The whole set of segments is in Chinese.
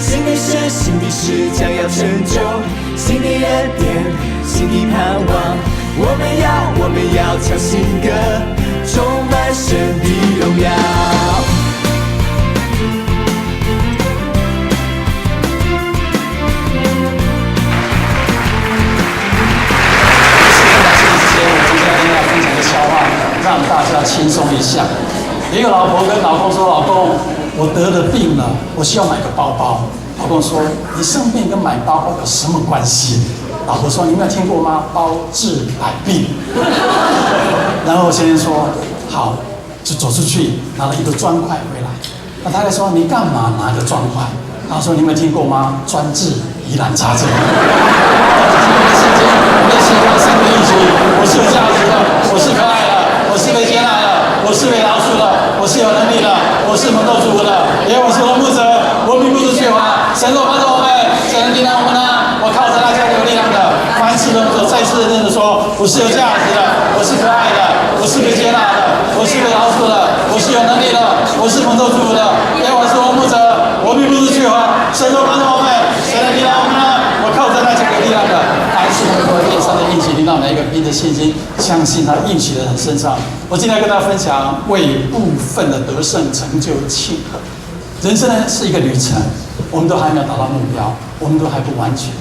新的神，新的事将要成就，新的恩典，新的盼望。我们要唱新歌，充满神的荣耀。让大家轻松一下。一个老婆跟老公说：“老公，我得了病了，我需要买个包包。”老公说：“你生病跟买包包有什么关系？”老婆说：“你没有听过吗？包治百病。”然后先生说：“好，就走出去拿了一个砖块回来。”那太太说：“你干嘛拿个砖块？”他说：“你没有听过吗？专治疑难杂症。”我是有价值的，我是可爱的，我是被接纳的，我是被饶恕的，我是有能力的，我是蒙受祝福的，因为我是我牧者，我并不是缺乏。神若帮助我们，神能力量我们呢？我靠着那加给我力量的。凡事都再次认真的说，我是有价值的，我是可爱的，我是被接纳的，我是被饶恕的，我是有能力的，我是蒙受祝福的，因为我是我牧者，我并不是缺乏。神若帮助我们，神能力量我们呢？我靠着那加给我力量的。凡事能够变上的应许临到每一个凭着信心相信他应许的人身上。我今天跟大家分享为部分的得胜成就庆贺。人生呢是一个旅程，我们都还没有达到目标，我们都还不完全。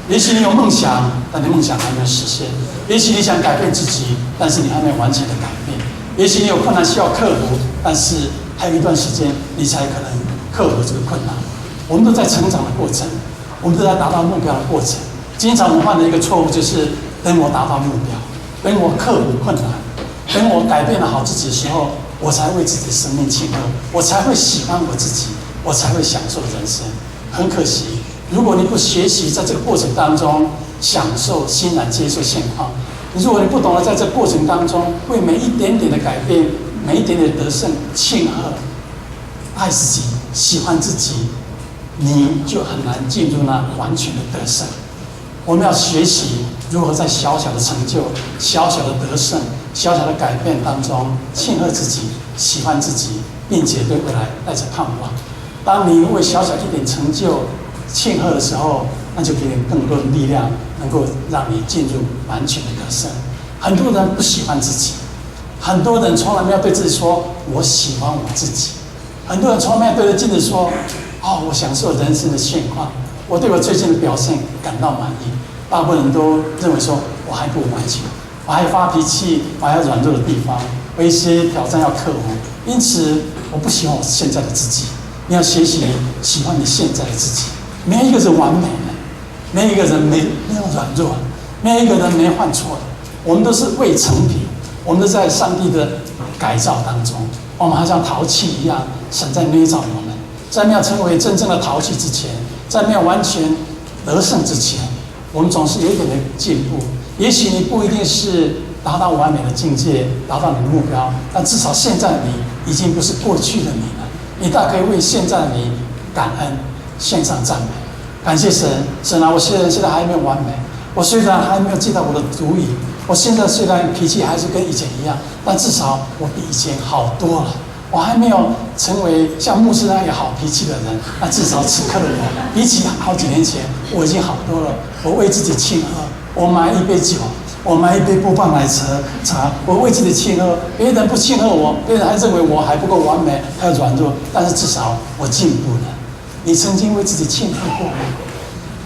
也许你有梦想，但你梦想还没有实现；也许你想改变自己，但是你还没有完全的改变；也许你有困难需要克服，但是还有一段时间你才可能克服这个困难。我们都在成长的过程，我们都在达到目标的过程。经常我们犯的一个错误就是，等我达到目标，等我克服困难，等我改变了好自己的时候，我才为自己的生命庆贺，我才会喜欢我自己，我才会享受人生。很可惜，如果你不学习在这个过程当中享受欣然接受现况，如果你不懂得在这个过程当中为每一点点的改变、每一点点的得胜庆贺，爱自己、喜欢自己，你就很难进入那完全的得胜。我们要学习如何在小小的成就、小小的得胜、小小的改变当中庆贺自己、喜欢自己，并且对未来带着盼望。当你为小小一点成就庆贺的时候，那就给你更多的力量，能够让你进入完全的得胜。很多人不喜欢自己，很多人从来没有对自己说“我喜欢我自己”，很多人从来没有对着镜子说“哦，我享受人生的现况”。我对我最近的表现感到满意，大部分人都认为说我还不完全，我还有发脾气，我还有软弱的地方，有一些挑战要克服。因此，我不喜欢我现在的自己。你要学习喜欢你现在的自己。没有一个人完美的，没有一个人没有软弱，没有一个人没犯错的。我们都是未成品，我们都在上帝的改造当中。我们好像陶器一样，神在捏造我们。在没有成为真正的陶器之前，在没有完全得胜之前，我们总是有一点点进步。也许你不一定是达到完美的境界，达到你的目标，但至少现在的你已经不是过去的你了。你大可以为现在的你感恩，献上赞美，感谢神。神啊，我虽然现在还没有完美，我虽然还没有记到我的主意，我现在虽然脾气还是跟以前一样，但至少我比以前好多了。我还没有成为像牧师那样有好脾气的人，但至少此刻的我，比起好几年前，我已经好多了。我为自己庆贺，我买一杯酒，我买一杯波霸奶茶，我为自己庆贺。别人不庆贺我，别人还认为我还不够完美，还有软弱，但是至少我进步了。你曾经为自己庆贺过吗？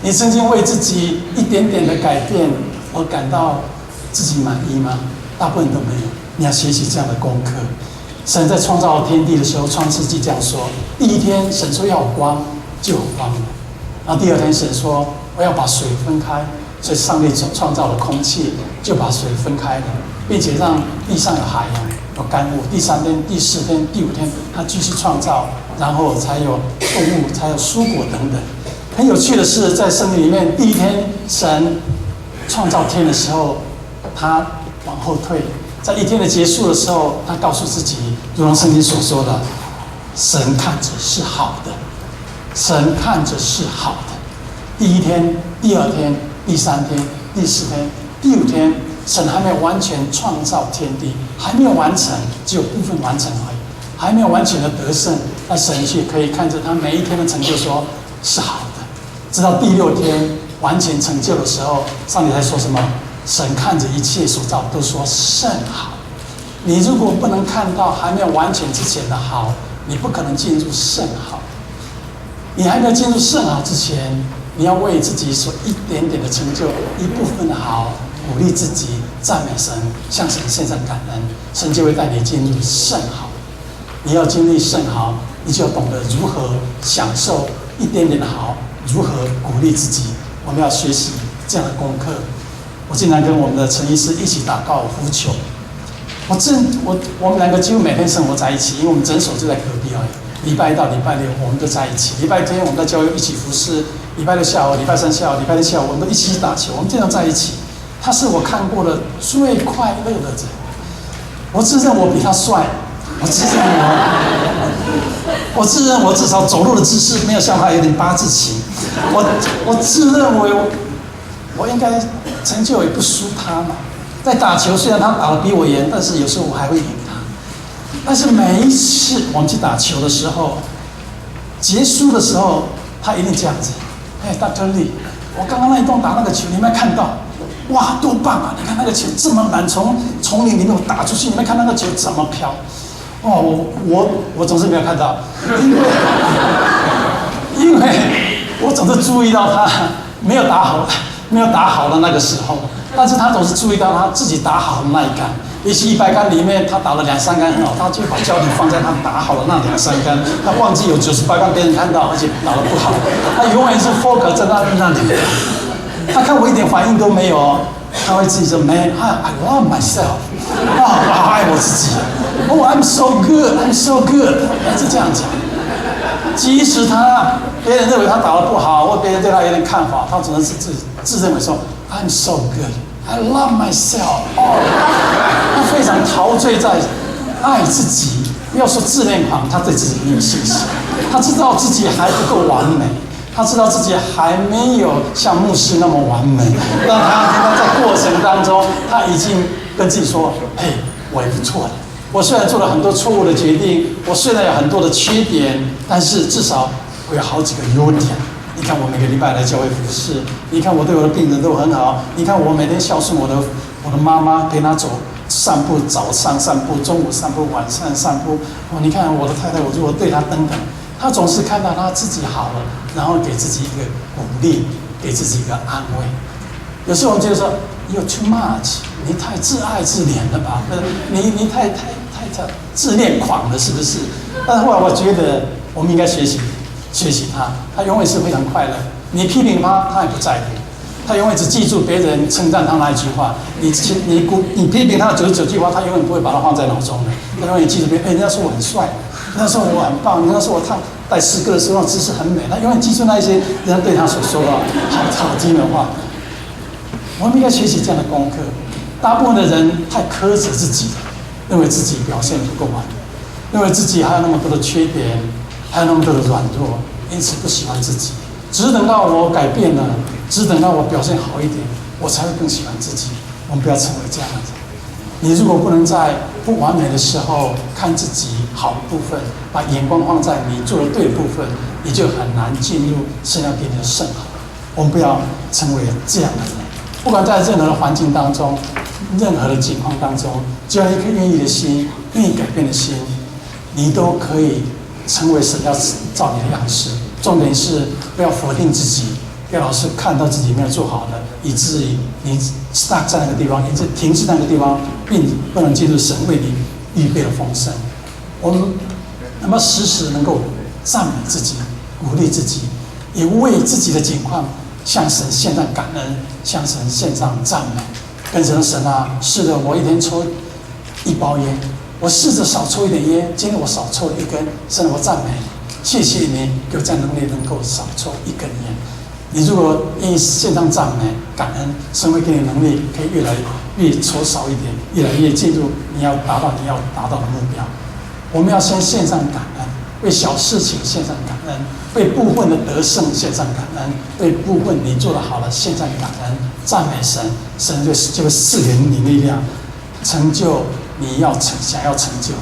你曾经为自己一点点的改变而感到自己满意吗？大部分都没有。你要学习这样的功课。神在创造天地的时候，创世纪这样说：第一天，神说要有光，就有光了。然后第二天，神说我要把水分开，所以上帝创造了空气，就把水分开了，并且让地上有海洋、有干物。第三天、第四天、第五天，他继续创造，然后才有动物，才有蔬果等等。很有趣的是，在圣经里面，第一天神创造天的时候，他往后退。在一天的结束的时候，他告诉自己，如同圣经所说的，神看着是好的，神看着是好的。第一天、第二天、第三天、第四天、第五天，神还没有完全创造天地，还没有完成，只有部分完成而已，还没有完全的得胜。那神却可以看着他每一天的成就说，是好的。直到第6天完全成就的时候，上帝才说什么？神看着一切所造都说甚好。你如果不能看到还没有完全之前的好，你不可能进入甚好。你还没有进入甚好之前，你要为自己所一点点的成就、一部分的好，鼓励自己，赞美神，向神献上感恩，神就会带你进入甚好。你要经历甚好，你就要懂得如何享受一点点的好，如何鼓励自己。我们要学习这样的功课。我经常跟我们的陈医师一起祷告呼求。我们两个几乎每天生活在一起，因为我们诊所就在隔壁而已。礼拜一到礼拜六我们都在一起，礼拜天我们在教会一起服侍，礼拜六下午、礼拜三下午、礼拜天下午我们都一起打球，我们经常在一起。他是我看过的最快乐的人。我自认我比他帅，我自认我至少走路的姿势没有像他有点八字形，我自认为我应该成就也不输他嘛。在打球虽然他打得比我严，但是有时候我还会赢他。但是每一次我们去打球的时候，结束的时候，他一定这样子：“哎，Dr. Lee， 我刚刚那一洞打那个球，你有没有看到？哇，多棒啊！你看那个球这么难从丛林里面打出去，你们看那个球怎么飘？哦，我总是没有看到，因为我总是注意到他没有打好的那个时候，但是他总是注意到他自己打好的那一杆。也许100杆里面他打了2、3杆很好，他就把焦点放在他打好的那2、3杆，他忘记有98杆别人看到，而且打得不好，他永远是 focus 在那里。他看我一点反应都没有，他会自己说 Man, I love myself， 我好爱我自己。Oh, I'm so good, I'm so good， 是这样讲。即使别人认为他打得不好，或别人对他有点看法，他总是自认为说 I'm so good, I love myself。他非常陶醉在爱自己。不要说自恋狂，他对自己没有信心，他知道自己还不够完美。他知道自己还没有像牧师那么完美，但他在过程当中，他已经跟自己说：“嘿，我也不错了。我虽然做了很多错误的决定，我虽然有很多的缺点，但是至少我有好几个优点。你看我每个礼拜来教会服侍，你看我对我的病人都很好，你看我每天孝顺我的妈妈，陪她走散步，早上散步，中午散步，晚上散步。哦，你看我的太太，我如果对她等等。”他总是看到他自己好了，然后给自己一个鼓励，给自己一个安慰。有时候我们觉得说 ，You're too much， 你太自爱自怜了吧？你太自恋狂了，是不是？但是后来我觉得，我们应该学习他，他永远是非常快乐。你批评他，他也不在乎，他永远只记住别人称赞他那一句话。你批评他的99句话，他永远不会把它放在脑中的。他永远记住别人，人家说我很帅。那时候我很棒，那时候我带诗歌的时候姿势很美，他永远记住那一些人家对他所说的好听的话。我们应该学习这样的功课。大部分的人太苛责自己了，认为自己表现不够完美，认为自己还有那么多的缺点，还有那么多的软弱，因此不喜欢自己。只等到我改变了，只等到我表现好一点，我才会更喜欢自己。我们不要成为这样的人。你如果不能在不完美的时候看自己好的部分，把眼光放在你做的对的部分，你就很难进入神要给你的甚好。我们不要成为这样的人。不管在任何的环境当中，任何的情况当中，只要一颗愿意的心，愿意改变的心，你都可以成为神要造你的样式。重点是不要否定自己，不要老是看到自己没有做好的，以至于你 stuck 在那个地方，一直停滞在那个地方，并不能进入神为你预备的丰盛。我们能够时时能够赞美自己，鼓励自己，也为自己的境况向神献上感恩，向神献上赞美，跟神神啊，是的，我一天抽1包烟，我试着少抽一点烟，今天我少抽了1根，神我赞美你，谢谢你给我这样能力，能够少抽1根烟。你如果愿意献上赞美、感恩，神会给你能力，可以越来越抽少一点，越来越进入你要达到的目标。我们要先献上感恩，为小事情献上感恩，为部分的得胜献上感恩，为部分你做得好了献上感恩，赞美神，神就会赐给你力量，成就你想要成就，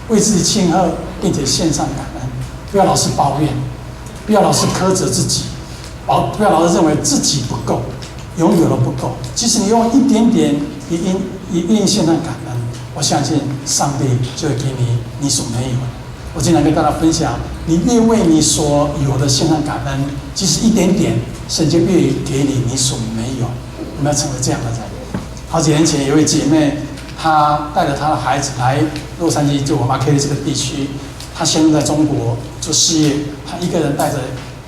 为自己庆贺，并且献上感恩，不要老是抱怨。不要老是苛责自己，不要老是认为自己不够，拥有了不够。即使你用一点点一愿意献上感恩，我相信上帝就会给你所没有的。我经常跟大家分享，你越为你所有的献上感恩，即使一点点，神就越给你所没有。我们要成为这样的人。好几年前，有一位姐妹，她带着她的孩子来洛杉矶，就我妈 K 的这个地区。她先在中国做事业，她一个人带着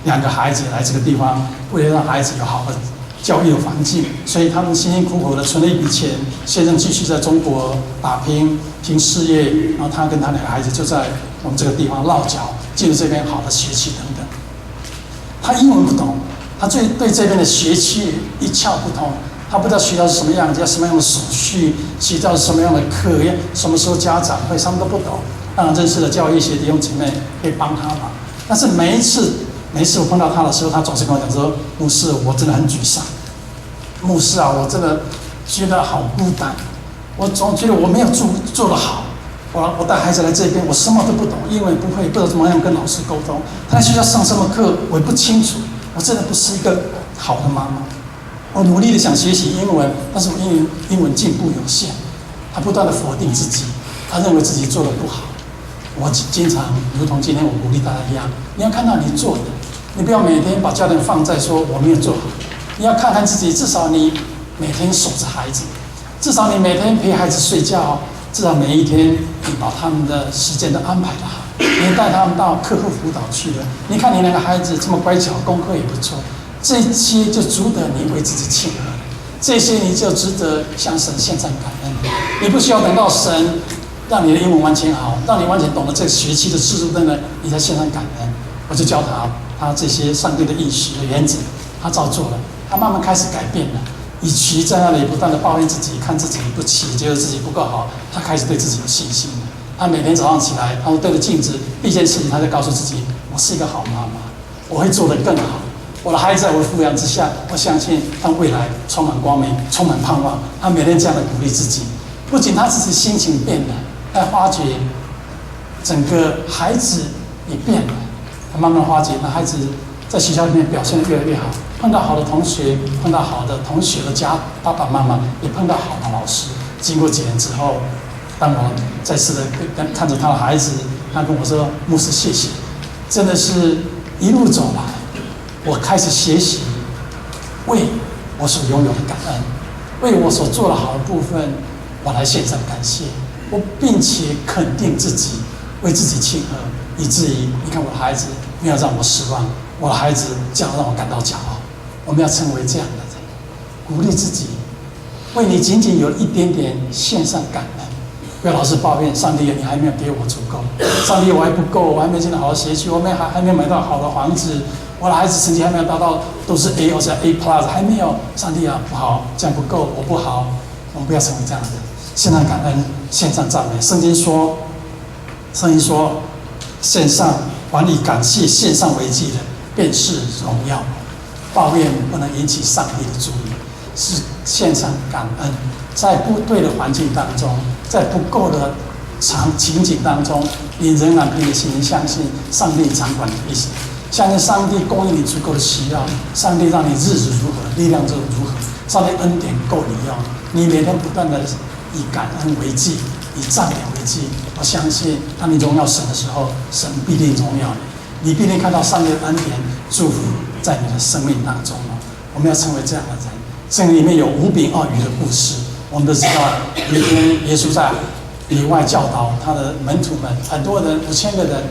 2个孩子来这个地方，为了让孩子有好的教育的环境，所以他们辛辛苦苦的存了一笔钱，先生继续在中国打拼事业，然后他跟他2个孩子就在我们这个地方落脚，进入这边好的学区等等。他英文不懂，他对这边的学区一窍不通，他不知道学校是什么样子，要什么样的手续，学校是什么样的课，什么时候家长会，什么都不懂。当然认识的教育学弟兄姐妹可以帮他忙，但是每一次我碰到他的时候，他总是跟我讲说：“牧师，我真的很沮丧。牧师啊，我真的觉得好孤单。我总觉得我没有做得好。我带孩子来这边，我什么都不懂，英文不会，不知道怎么样跟老师沟通。他在学校上什么课，我也不清楚。我真的不是一个好的妈妈。我努力的想学习英文，但是我英文进步有限。他不断的否定自己，他认为自己做得不好。我经常如同今天我鼓励大家一样，你要看到你做的。”你不要每天把焦点放在说我没有做好，你要看看自己，至少你每天守着孩子，至少你每天陪孩子睡觉，至少每一天你把他们的时间都安排得好，你带他们到课后辅导去了。你看你2个孩子这么乖巧，功课也不错，这些就值得你为自己庆贺，这些你就值得向神献上感恩。你不需要等到神让你的英文完全好，让你完全懂得这个学期的制度等等，你才献上感恩。我就教他这些上帝的应许的原则，他照做了，他慢慢开始改变了。与其在那里不断的抱怨自己，看自己不起，觉得自己不够好，他开始对自己有信心了。他每天早上起来，他会对着镜子，第一件事情他就告诉自己：我是一个好妈妈，我会做得更好。我的孩子在我的抚养之下，我相信他未来充满光明，充满盼望。他每天这样的鼓励自己，不仅他自己心情变了，还发觉整个孩子也变了。他慢慢发觉，那孩子在学校里面表现得越来越好，碰到好的同学，碰到好的同学的爸爸妈妈，也碰到好的老师。经过几年之后，当我再次的看着他的孩子，他跟我说：“牧师，谢谢，真的是一路走来，我开始学习为我所拥有的感恩，为我所做的好的部分，我来献上感谢。我并且肯定自己，为自己庆贺，以至于你看我的孩子没有让我失望，我的孩子这样让我感到骄傲。我们要成为这样的人，鼓励自己，为你仅仅有一点点献上感恩。不要老是抱怨上帝，你还没有给我足够，上帝我还不够，我还没进到好的学区，我还没有买到好的房子，我的孩子成绩还没有达到都是 A 或者 A Plus， 还没有。上帝啊，不好，这样不够，我不好。我们不要成为这样的人，献上感恩，献上赞美。圣经说，献上还以感谢，献上为祭的，便是荣耀。抱怨不能引起上帝的注意，是献上感恩。在不对的环境当中，在不够的情景当中，你仍然凭你信心相信上帝掌管你一生，相信上帝供应你足够的需要，上帝让你日子如何，力量就如何，上帝恩典够你用。你每天不断的以感恩为祭，以赞美为祭，我相信当你荣耀神的时候，神必定荣耀你，你必定看到上帝的恩典祝福在你的生命当中。我们要成为这样的人。圣经里面有5饼2鱼的故事，我们都知道，有一天耶稣在野外教导他的门徒们，很多人5000个人，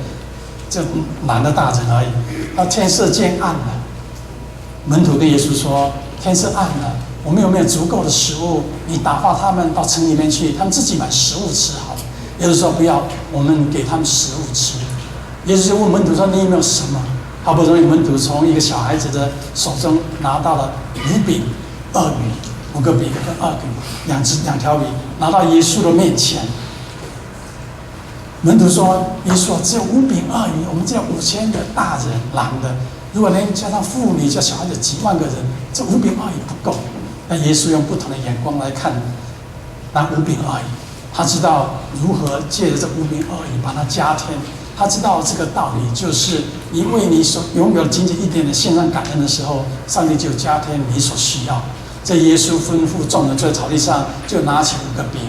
就满了大人而已。到天色渐暗了，门徒跟耶稣说：“天色暗了，我们有没有足够的食物？你打发他们到城里面去，他们自己买食物吃好了。”耶稣说：“不要，我们给他们食物吃。”耶稣就问门徒说：“你有没有什么？”好不容易门徒从一个小孩子的手中拿到了5饼2鱼，5个饼跟2个2条鱼，拿到耶稣的面前。门徒说：“耶稣只有5饼2鱼，我们只有5000个大人男的，如果连加上妇女加小孩子几万个人，这5饼2鱼不够。”但耶稣用不同的眼光来看那5饼2鱼，他知道如何借着这5饼2鱼把它加添，他知道这个道理，就是你为你所拥有的仅仅一点的献上感恩的时候，上帝就加添你所需要。这耶稣吩咐众人坐在草地上，就拿起5个饼、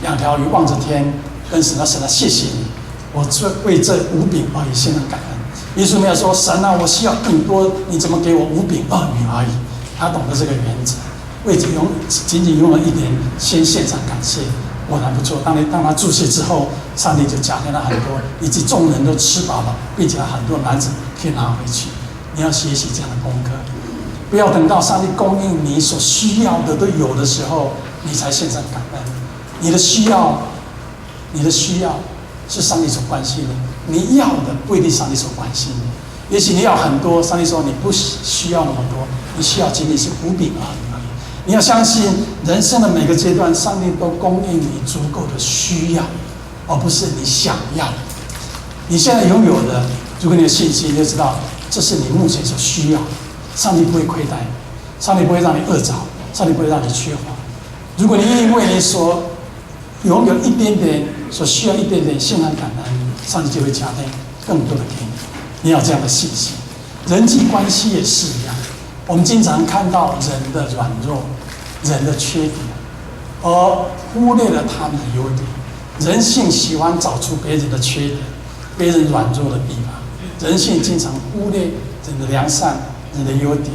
2条鱼，望着天，跟神说：“神啊，谢谢你，我为这5饼而已献上感恩。”耶稣没有说：“神啊，我需要更多，你怎么给我5饼2鱼而已？”他懂得这个原则，为仅仅拥有一点，先献上感谢，果然不错。当他注谢之后，上帝就加添了很多，以及众人都吃饱了，并且很多篮子可以拿回去。你要学习这样的功课，不要等到上帝供应你所需要的都有的时候，你才献上感恩。你的需要是上帝所关心的，你要的不一定上帝所关心的。也许你要很多，上帝说你不需要那么多，你需要仅仅是5饼而已。你要相信，人生的每个阶段，上帝都供应你足够的需要，而不是你想要。你现在拥有的，如果你有信心，你就知道这是你目前所需要的。上帝不会亏待你，上帝不会让你饿着，上帝不会让你缺乏。如果你愿意为你所拥有一点点，所需要一点点献上感恩，上帝就会加添更多的给你。你要这样的信心。人际关系也是一样，我们经常看到人的软弱、人的缺点，而忽略了他们的优点。人性喜欢找出别人的缺点，别人软弱的地方。人性经常忽略人的良善、人的优点。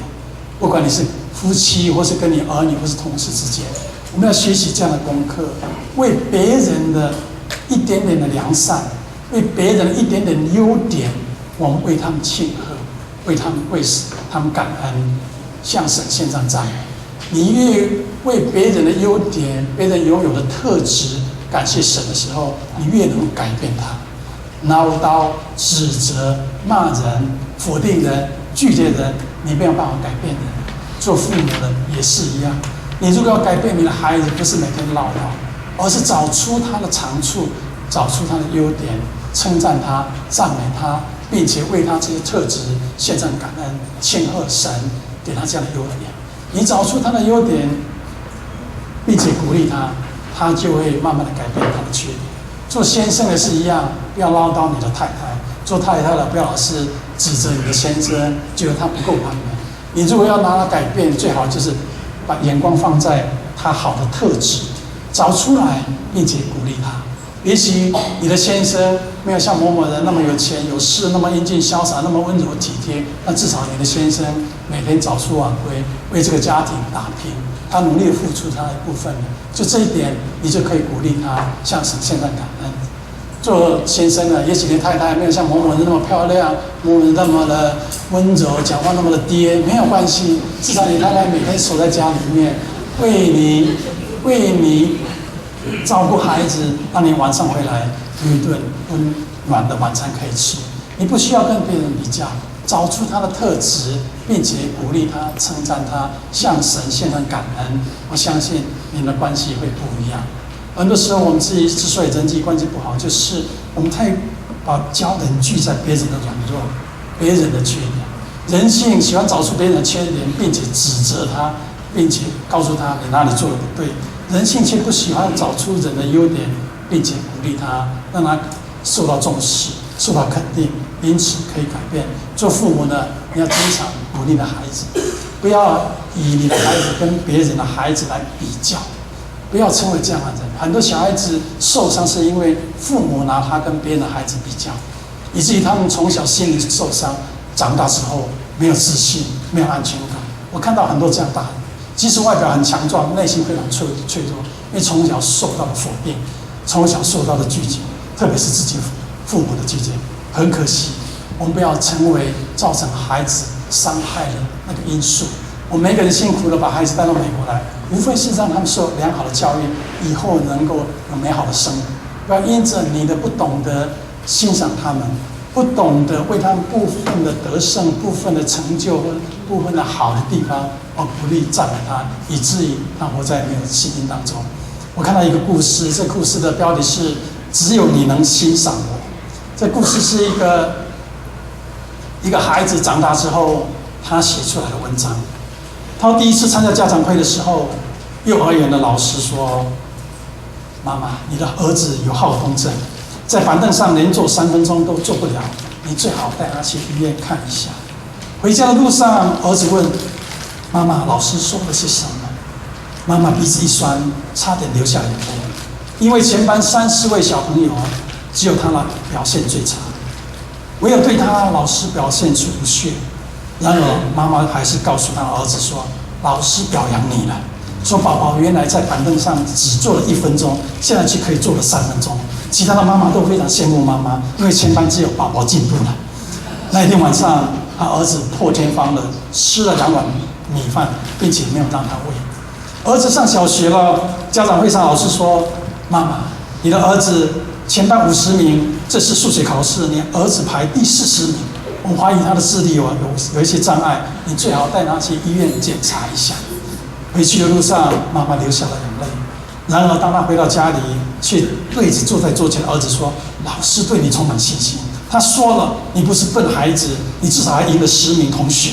不管你是夫妻，或是跟你儿女，或是同事之间，我们要学习这样的功课，为别人的一点点的良善，为别人的一点点优点，我们为他们庆贺，为他们感恩，向神献上赞美。你越为别人的优点、别人拥有的特质感谢神的时候，你越能改变他。唠叨、指责、骂人、否定人、拒绝人，你没有办法改变人。做父母的也是一样，你如果要改变你的孩子，不是每天唠叨，而是找出他的长处，找出他的优点，称赞他、赞美他，并且为他这些特质献上感恩，庆贺神给他这样的优点。你找出他的优点，并且鼓励他，他就会慢慢的改变他的缺点。做先生的是一样，不要唠叨你的太太；做太太的不要老是指责你的先生，觉得他不够完美。你如果要拿他改变，最好就是把眼光放在他好的特质，找出来，并且鼓励他。也许你的先生没有像某某人那么有钱有势，那么英俊潇洒，那么温柔体贴，那至少你的先生每天早出晚归，为这个家庭打拼，他努力付出他的一部分，就这一点，你就可以鼓励他向神献上感恩。做先生的，也许你太太没有像某某人那么漂亮，某某人那么的温柔，讲话那么的爹，没有关系，至少你太太每天守在家里面，为你照顾孩子，让你晚上回来有一顿温暖的晚餐可以吃。你不需要跟别人比较，找出他的特质，并且鼓励他、称赞他，向神献上感恩。我相信你们的关系会不一样。很多时候，我们自己之所以人际关系不好，就是我们太把焦点聚在别人的软弱、别人的缺点。人性喜欢找出别人的缺点，并且指责他，并且告诉他你哪里做的不对。人性却不喜欢找出人的优点，并且鼓励他，让他受到重视、受到肯定，因此可以改变。做父母的，你要经常鼓励你的孩子，不要以你的孩子跟别人的孩子来比较。不要成为这样的人。很多小孩子受伤是因为父母拿他跟别人的孩子比较，以至于他们从小心理受伤，长大之后没有自信，没有安全感。我看到很多这样大人，即使外表很强壮，内心非常脆弱，因为从小受到了否定，从小受到了拒绝，特别是自己父母的拒绝。很可惜，我们不要成为造成孩子伤害的那个因素。我们每个人辛苦的把孩子带到美国来，无非是让他们受良好的教育，以后能够有美好的生活。不要因着你的不懂得欣赏他们，不懂得为他们部分的得胜、部分的成就或部分的好的地方而鼓励赞美他，以至于他活在没有信心当中。我看到一个故事，这故事的标题是“只有你能欣赏我”。这故事是一个孩子长大之后他写出来的文章。他第一次参加家长会的时候，幼儿园的老师说：“妈妈，你的儿子有好动症，在板凳上连坐3分钟都坐不了，你最好带他去医院看一下。回家的路上，儿子问妈妈：“老师说了些什么？”妈妈鼻子一酸，差点流下眼泪，因为全班30位小朋友，只有他的表现最差，唯有对他老师表现出不屑。然而，妈妈还是告诉他儿子说：“老师表扬你了，说宝宝原来在板凳上只坐了1分钟，现在就可以坐了3分钟。”其他的妈妈都非常羡慕妈妈，因为全班只有宝宝进步了。那一天晚上，他儿子破天荒的吃了2碗米饭，并且没有让他喂。儿子上小学了，家长会上老师说：“妈妈，你的儿子全班50名，这次数学考试，你儿子排第40名。我怀疑他的智力有一些障碍，你最好带他去医院检查一下。”回去的路上，妈妈流下了眼泪。然而，当他回到家里，却对着坐在桌前的儿子说：“老师对你充满信心。他说了，你不是笨孩子，你至少还赢了10名同学。”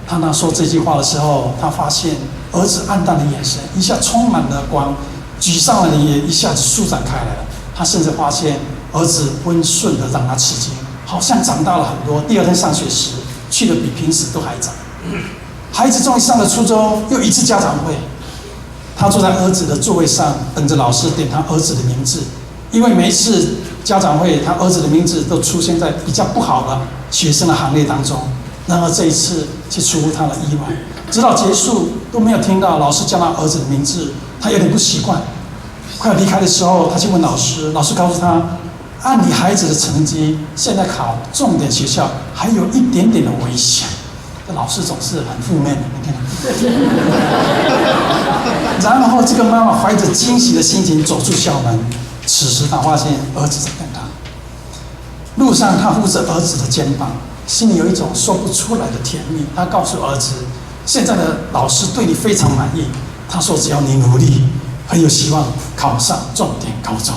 当他说这句话的时候，他发现儿子暗淡的眼神一下充满了光，沮丧的脸也一下子舒展开来了。他甚至发现儿子温顺的让他吃惊，好像长大了很多。第2天上学时，去的比平时都还早。孩子终于上了初中，又一次家长会。他坐在儿子的座位上，等着老师点他儿子的名字。因为每一次家长会，他儿子的名字都出现在比较不好的学生的行列当中。然而这一次却出乎他的意外，直到结束都没有听到老师叫他儿子的名字，他有点不习惯。快要离开的时候，他去问老师，老师告诉他，按你孩子的成绩，现在考重点学校还有一点点的危险。这老师总是很负面的，你看。然后这个妈妈怀着惊喜的心情走出校门，此时她发现儿子在等她。路上，她扶着儿子的肩膀，心里有一种说不出来的甜蜜。她告诉儿子，现在的老师对你非常满意，他说只要你努力，很有希望考上重点高中。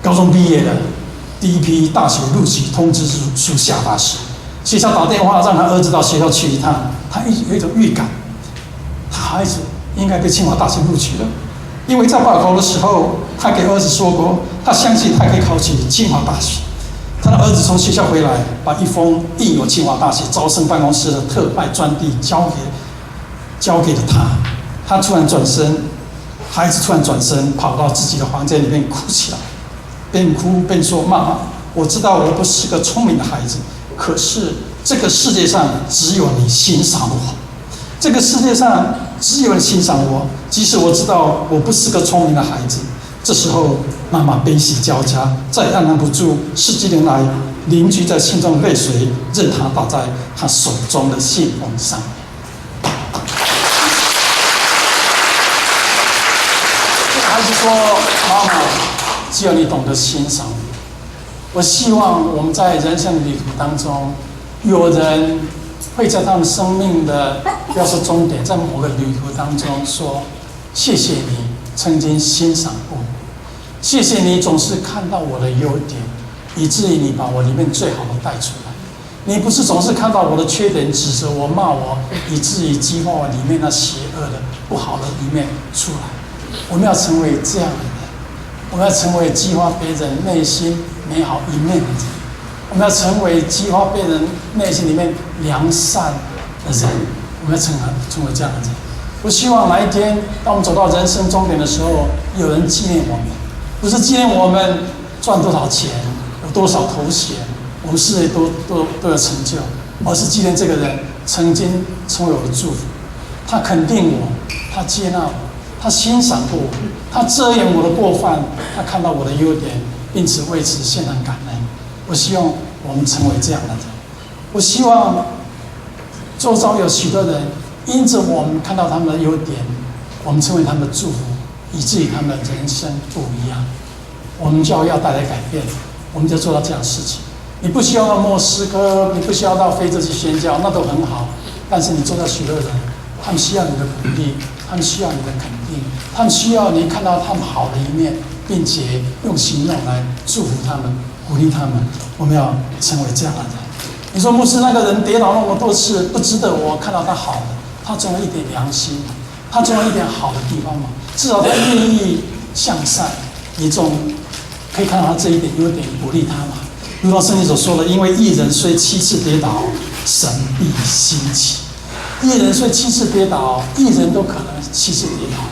高中毕业了，第一批大学录取通知书下达时，学校打电话让他儿子到学校去一趟，他有一种预感，他孩子应该被清华大学录取了，因为在报考的时候，他给儿子说过，他相信他可以考取清华大学。他的儿子从学校回来，把一封印有清华大学招生办公室的特派专递交给了他。他突然转身，孩子突然转身跑到自己的房间里面哭起来，边哭边说：“妈妈，我知道我不是个聪明的孩子，可是这个世界上只有你欣赏我，这个世界上只有你欣赏我，即使我知道我不是个聪明的孩子。”这时候，妈妈悲喜交加，再也按捺不住10几年来凝聚在心中的泪水，任它打在他手中的信封上面。这个孩子说：“妈妈，只有你懂得欣赏我。”我希望我们在人生旅途当中，有人会在他们生命的，不要说终点，在某个旅途当中说：“谢谢你曾经欣赏过我，谢谢你总是看到我的优点，以至于你把我里面最好的带出来。你不是总是看到我的缺点，指责我、骂我，以至于激发我里面那邪恶的、不好的一面出来。我们要成为这样的人，我们要成为激发别人内心美好一面的人，我们要成为激发别人内心里面良善的人，我们要成为这样的人。我希望哪一天，当我们走到人生终点的时候，有人纪念我们，不是纪念我们赚多少钱、有多少头衔、我们事业都有成就，而是纪念这个人曾经成为我的祝福。他肯定我，他接纳我，他欣赏过我，他遮掩我的过犯，他看到我的优点，并且为此献上感恩。我希望我们成为这样的人。我希望周遭有许多人，因着我们看到他们的优点，我们成为他们的祝福，以至于他们的人生不一样。我们就要带来改变，我们就做到这样的事情。你不需要到莫斯科，你不需要到非洲去宣教，那都很好。但是你做到许多人，他们需要你的鼓励，他们需要你的肯定，他们需要你看到他们好的一面，并且用行动来祝福他们、鼓励他们。我们要成为这样的人。你说牧师，那个人跌倒那么多次，不值得我看到他好的？他总有一点良心嘛，他总有一点好的地方嘛，至少他愿意向善。你总可以看到他这一点优点，鼓励他嘛。如同圣经所说的，因为义人虽7次跌倒，神必兴起。义人虽7次跌倒，义人都可能7次跌倒。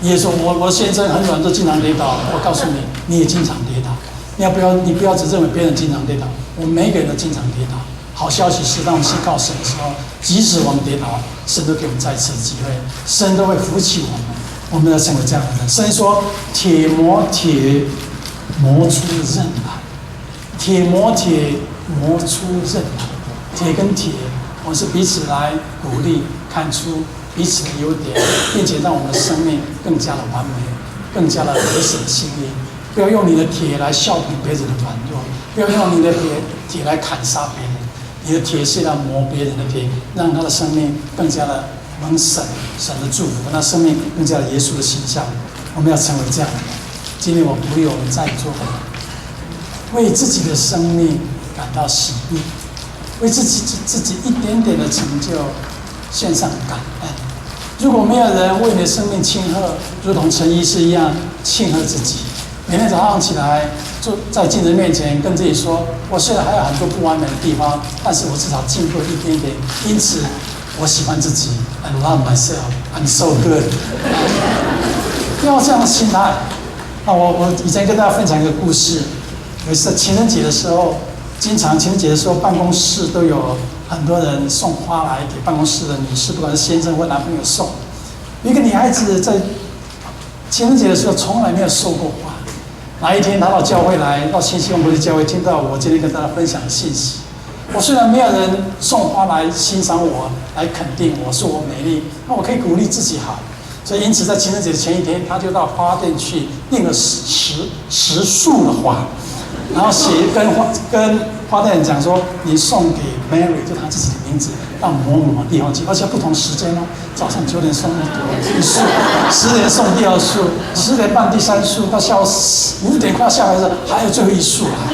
你也说我的先生很软，都经常跌倒。我告诉你，你也经常跌倒。你不要只认为别人经常跌倒，我们每个人都经常跌倒。好消息是，当我们信靠神的时候，即使我们跌倒，神都给我们再次的机会，神都会扶起我们。我们要成为这样的人。圣经说：“铁磨铁，磨出刃来；铁磨铁，磨出刃来。”铁跟铁，我们是彼此来鼓励，看出彼此的优点，并且让我们的生命更加的完美，更加的合神心意。不要用你的铁来笑评别人的软弱，不要用你的铁来砍杀别人。你的铁是要磨别人的铁，让他的生命更加的蒙神的祝福，让他生命更加的耶稣的形象。我们要成为这样的人。今天我鼓励我们在座的人，为自己的生命感到喜悦，为自己一点点的成就献上感恩。如果没有人为你的生命庆贺，如同陈医师一样庆贺自己，每天早上起来就在镜子面前跟自己说：我虽然还有很多不完美的地方，但是我至少进步了一点点。因此，我喜欢自己 ，I love myself, I'm so good 。要这样的心态。那我以前跟大家分享一个故事，有一次情人节的时候，经常情人节的时候，办公室都有很多人送花来给办公室的女士，不管是先生或男朋友送。有一个女孩子在情人节的时候从来没有收过花。哪一天她到教会来，到新希望国际教会，听到我今天跟大家分享的信息。我虽然没有人送花来欣赏我，来肯定我说我美丽，那我可以鼓励自己好。所以因此在情人节的前一天，她就到花店去订了10束的花，然后跟花店讲说：“你送给 Mary， 就她自己的名字，到某某地方去，而且不同时间哦，早上9点送一束，10点送第2束，10点半第3束，到下午5点快要下来的时候，还有最后1束啊。”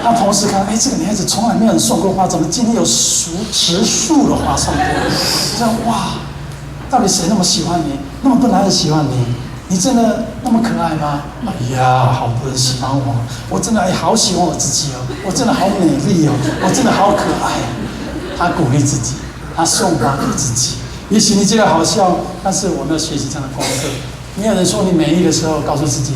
他同时看，这个女孩子从来没有人送过花，怎么今天有10束的花送给我？我说哇，到底谁那么喜欢你，那么多男人喜欢你？你真的那么可爱吗？哎呀，好多人喜欢我，我真的好喜欢我自己哦，我真的好美丽哦，我真的好可爱啊。他鼓励自己，他送花给自己。也许你觉得好笑，但是我们要学习这样的功课。没有人说你美丽的时候，告诉自己，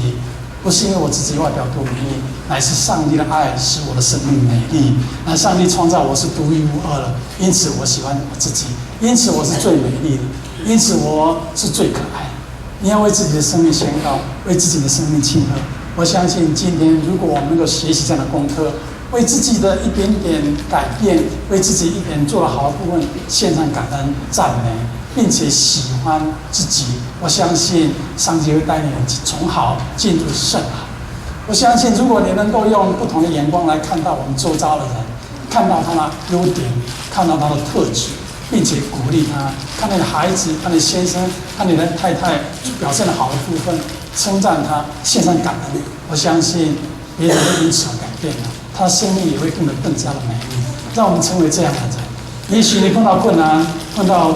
不是因为我自己外表多美丽，乃是上帝的爱使我的生命美丽。那上帝创造我是独一无二的，因此我喜欢我自己，因此我是最美丽的，因此我是最可爱的。你要为自己的生命宣告，为自己的生命庆贺。我相信今天，如果我们能够学习这样的功课，为自己的一点点改变，为自己一点做了好的部分献上感恩、赞美，并且喜欢自己，我相信上帝会带领你从好进入甚好。我相信，如果你能够用不同的眼光来看到我们周遭的人，看到他的优点，看到他的特质，并且鼓励他，看你的孩子，看你先生，看你的太太表现的好的部分，称赞他，献上感恩。我相信别人会因此而改变的，他的生命也会变得更加的美丽。让我们成为这样的人。也许你碰到困难，碰到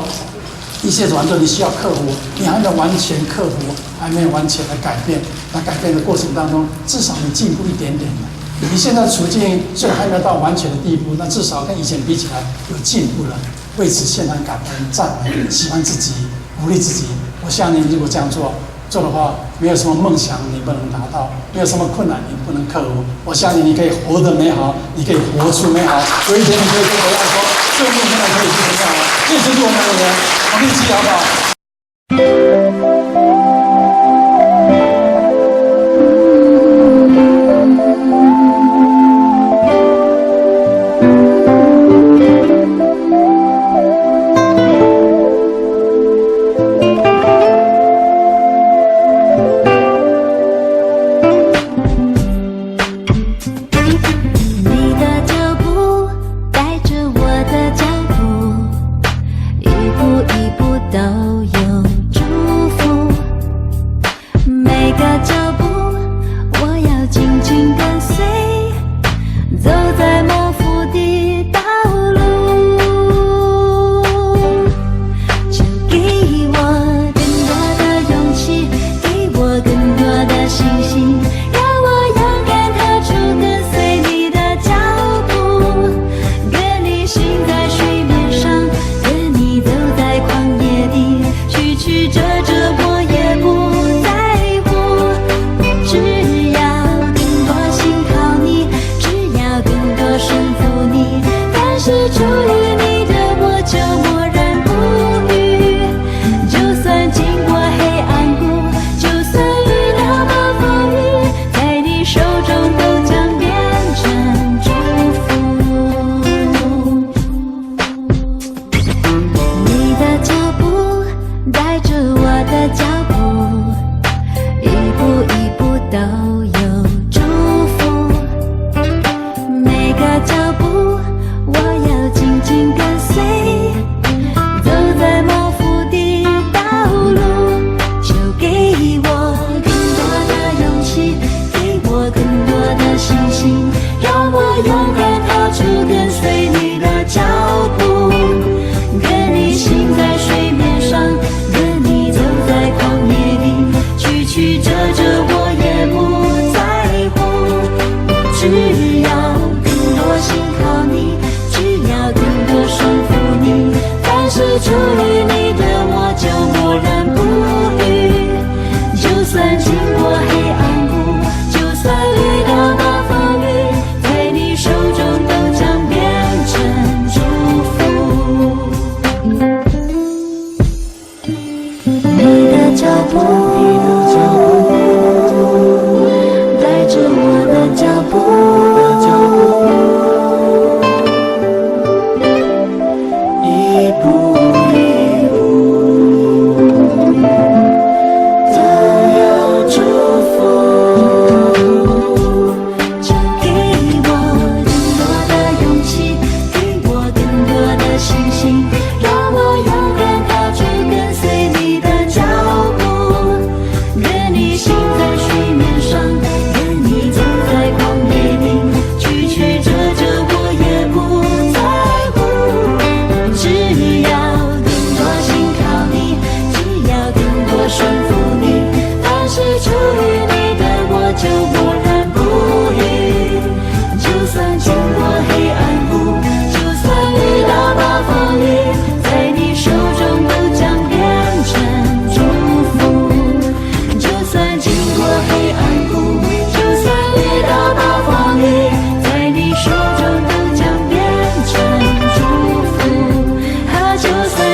一些软弱，你需要克服，你还没有完全克服，还没有完全的改变。那改变的过程当中，至少你进步一点点的。你现在处境虽然还没有到完全的地步，那至少跟以前比起来有进步了。为此献上感恩、赞美，喜欢自己，鼓励自己。我相信，如果这样做的话，没有什么梦想你不能达到，没有什么困难你不能克服。我相信你可以活得美好，你可以活出美好。有一天你可以跟我一样说，生命真的可以是美好。这就是我们的人，我们一起好不好？一步一步都随